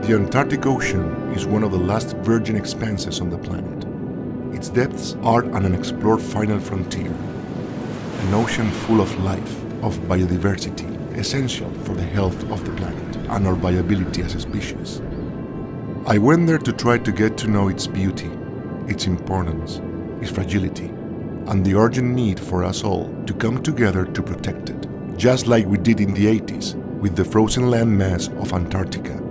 The Antarctic Ocean is one of the last virgin expanses on the planet. Its depths are an unexplored final frontier, an ocean full of life, of biodiversity, essential for the health of the planet and our viability as a species. I went there to try to get to know its beauty, its importance, its fragility, and the urgent need for us all to come together to protect it, just like we did in the 80s with the frozen land mass of Antarctica.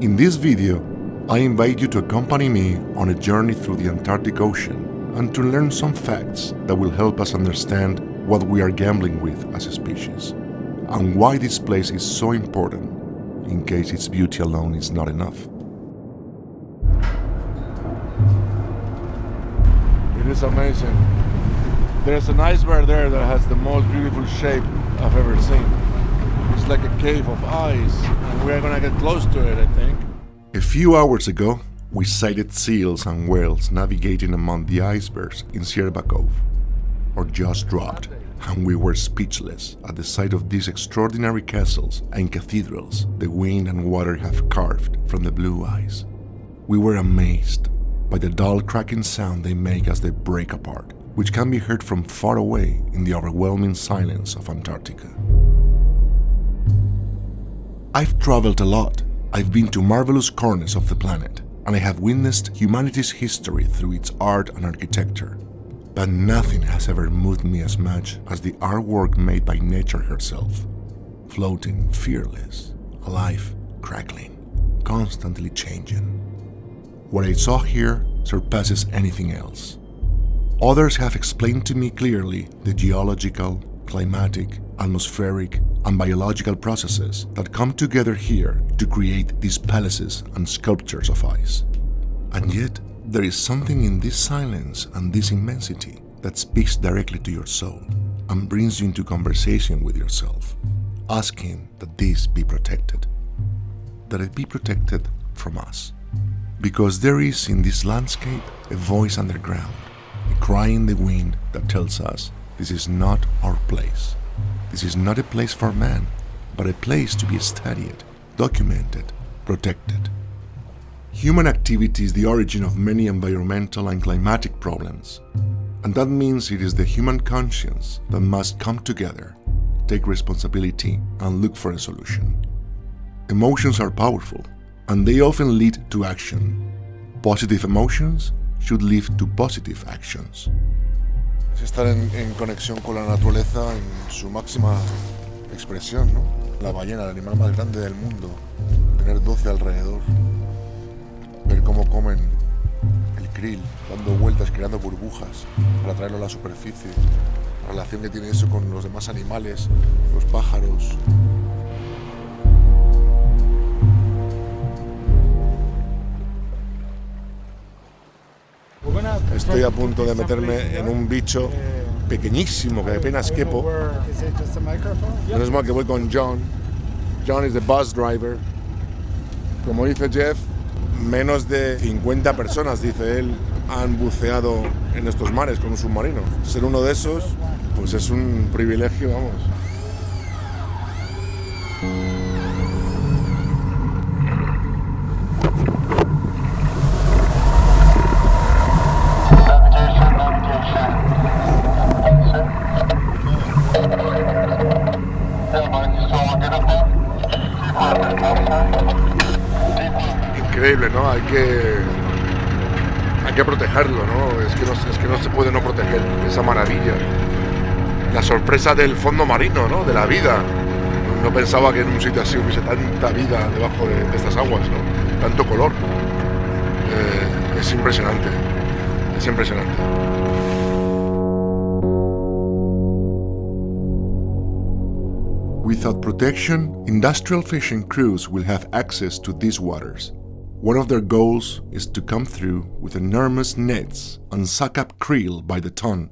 In this video, I invite you to accompany me on a journey through the Antarctic Ocean and to learn some facts that will help us understand what we are gambling with as a species, and why this place is so important, in case its beauty alone is not enough. It is amazing. There's an iceberg there that has the most beautiful shape I've ever seen. It's like a cave of ice, and we are gonna get close to it, I think. A few hours ago, we sighted seals and whales navigating among the icebergs in Sierra Cove. Our jaws dropped, and we were speechless at the sight of these extraordinary castles and cathedrals the wind and water have carved from the blue ice. We were amazed by the dull cracking sound they make as they break apart, which can be heard from far away in the overwhelming silence of Antarctica. I've traveled a lot. I've been to marvelous corners of the planet, and I have witnessed humanity's history through its art and architecture. But nothing has ever moved me as much as the artwork made by nature herself, floating, fearless, alive, crackling, constantly changing. What I saw here surpasses anything else. Others have explained to me clearly the geological, climatic, atmospheric, and biological processes that come together here to create these palaces and sculptures of ice. And yet, there is something in this silence and this immensity that speaks directly to your soul and brings you into conversation with yourself, asking that this be protected, that it be protected from us. Because there is in this landscape a voice underground, a cry in the wind that tells us this is not our place. This is not a place for man, but a place to be studied, documented, protected. Human activity is the origin of many environmental and climatic problems, and that means it is the human conscience that must come together, take responsibility, and look for a solution. Emotions are powerful, and they often lead to action. Positive emotions should lead to positive actions. Es estar en conexión con la naturaleza en su máxima expresión, ¿no? La ballena, el animal más grande del mundo, tener 12 alrededor, ver cómo comen el krill, dando vueltas, creando burbujas para traerlo a la superficie, la relación que tiene eso con los demás animales, los pájaros. Estoy a punto de meterme en un bicho pequeñísimo que apenas quepo. Menos mal que voy con John. John is the bus driver. Como dice Jeff, menos de 50 personas, dice él, han buceado en estos mares con un submarino. Ser uno de esos, pues es un privilegio, vamos. Increíble, ¿no? Hay que protegerlo, ¿no? Es que no se puede no proteger esa maravilla. La sorpresa del fondo marino, ¿no? De la vida. No pensaba que en un sitio así hubiese tanta vida debajo de estas aguas, ¿no? Tanto color. Es impresionante. Es impresionante. Without protection, industrial fishing crews will have access to these waters. One of their goals is to come through with enormous nets and suck up krill by the ton.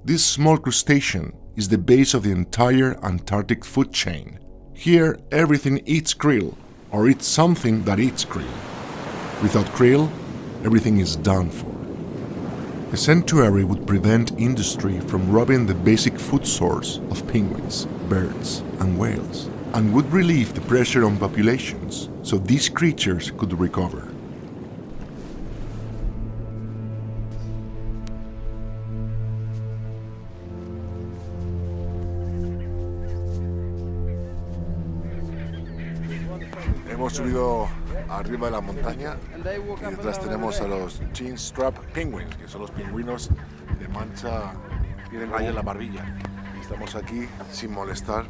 This small crustacean is the base of the entire Antarctic food chain. Here, everything eats krill, or eats something that eats krill. Without krill, everything is done for. A sanctuary would prevent industry from robbing the basic food source of penguins, birds, and whales, and would relieve the pressure on populations so these creatures could recover. Hemos subido arriba de la montaña y detrás tenemos a los chin strap penguins, que son los pingüinos de mancha y de raya en la barbilla. Y estamos aquí sin molestar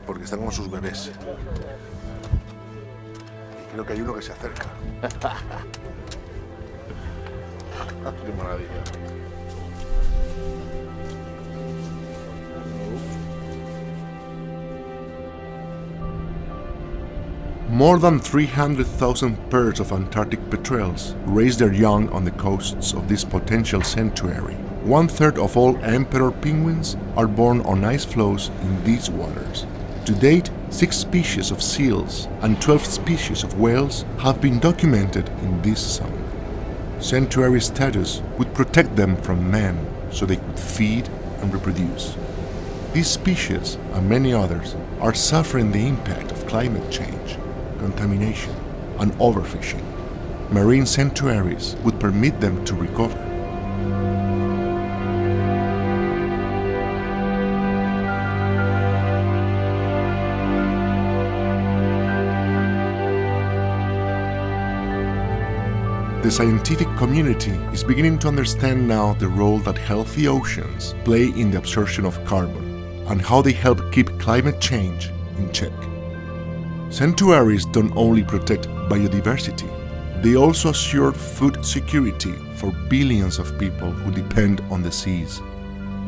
porque están con sus bebés. Y creo que hay uno que se acerca. ¡Qué maravilla! More than 300,000 pairs of Antarctic petrels raise their young on the coasts of this potential sanctuary. 1/3 of all emperor penguins are born on ice floes in these waters. To date, 6 species of seals and 12 species of whales have been documented in this zone. Sanctuary status would protect them from man so they could feed and reproduce. These species and many others are suffering the impact of climate change, contamination, and overfishing. Marine sanctuaries would permit them to recover. The scientific community is beginning to understand now the role that healthy oceans play in the absorption of carbon and how they help keep climate change in check. Sanctuaries don't only protect biodiversity, they also assure food security for billions of people who depend on the seas.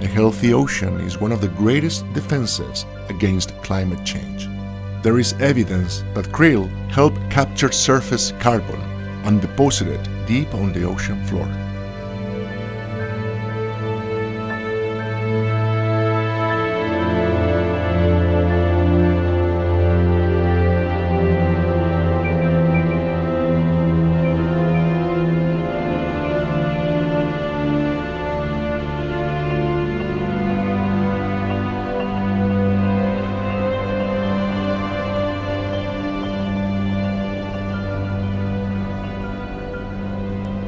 A healthy ocean is one of the greatest defenses against climate change. There is evidence that krill help capture surface carbon and deposit it deep on the ocean floor.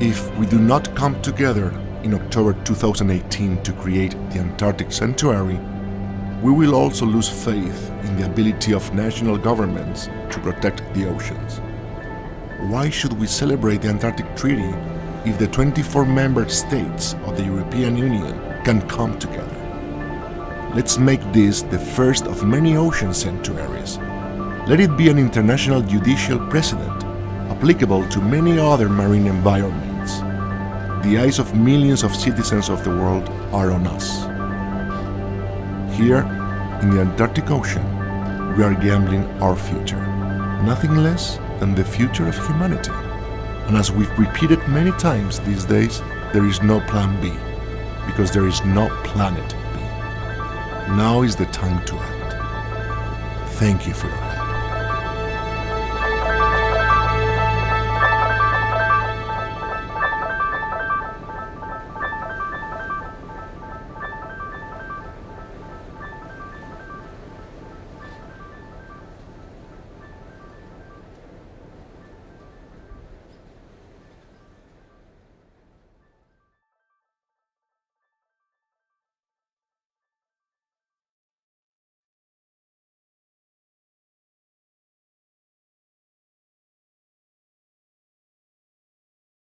If we do not come together in October 2018 to create the Antarctic Sanctuary, we will also lose faith in the ability of national governments to protect the oceans. Why should we celebrate the Antarctic Treaty if the 24 member states of the European Union can come together? Let's make this the first of many ocean sanctuaries. Let it be an international judicial precedent applicable to many other marine environments. The eyes of millions of citizens of the world are on us. Here, in the Antarctic Ocean, we are gambling our future, nothing less than the future of humanity. And as we've repeated many times these days, there is no plan B, because there is no planet B. Now is the time to act. Thank you for your